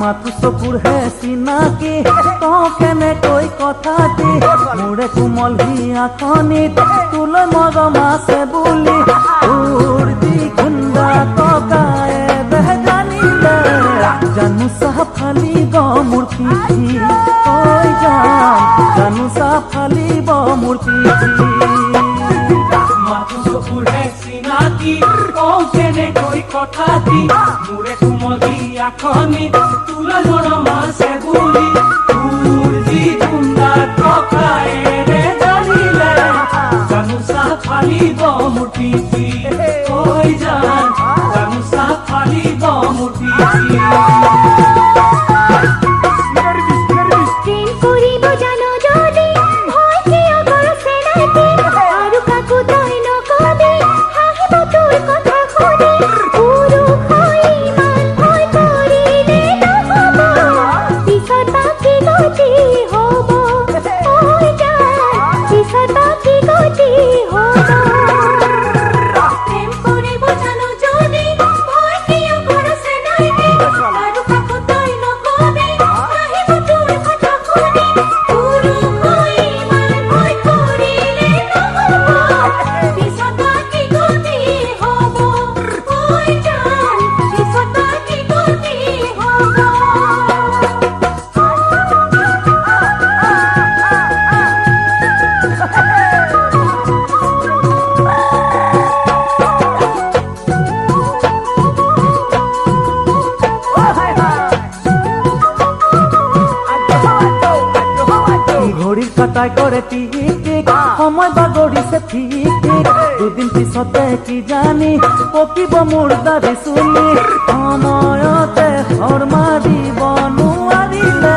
Matthew চকুৰ হে চিনাকি তওঁ কেনে কৈ কথাটি মোৰে কোমল হিয়াখনিত তোলৈ মৰম আছে বুলি তোৰ যি খুন্দা ককায়ে বেহ জানিলে জানোচা ফালিব মোৰ পিঠি কৈ যাম জানোচা ফালিব মোৰ পিঠি মাথু চকুৰ হে চিনাকি তওঁ কেনে কৈ কথাটি মোৰে কোমল হিয়াখনিত তোলৈ মৰম আছে বুলি তোৰ যি খুন্দা ককায়ে জানিলে জানোচা ফালিব মোৰ পিঠি কৈ যাম জানোচা ফালিব মোৰ পিঠি কাটাই কৰে টিক টিক সময় বাগৰিছে ঠিক ঠিক দুদিন পিছতে কি জানি পকিব মোৰ দাবী চুলি সময়তে হৰ মাৰিব নোৱাৰিলে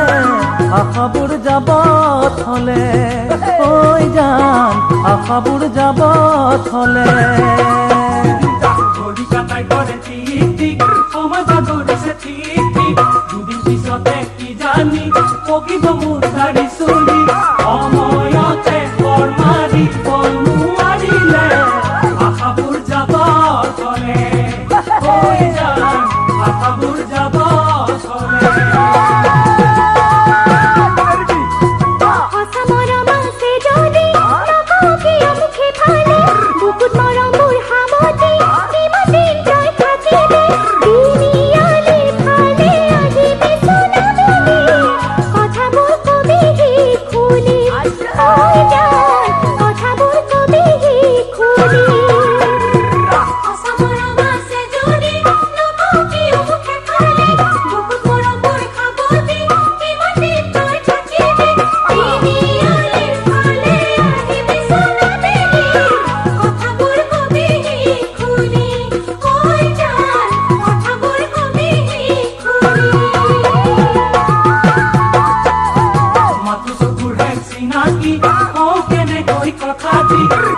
আশাবোৰ যাব থলে কৈ যাম আশাবোৰ যাব থলে কাটাই কৰে টিক টিক সময় বাগৰিছে ঠিক ঠিক দুদিন পিছতে কি জানি পকিব মোৰ দাবী চুলি সময়তে হৰ মাৰিব নোৱাৰিলে আশাবোৰ যাব থলে কৈ যাম আশাবোৰ যাব থলে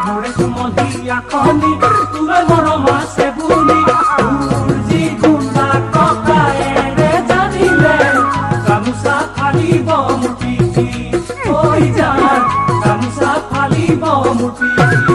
মোৰে কোমল হিয়াখনি তোলৈ মৰম আছে বুলি তোৰ যি খুন্দা ককায়ে জানিলে গামোচা ফালিব মোৰ পিঠি কৈ যাম গামোচা ফালিব মোৰ পিঠি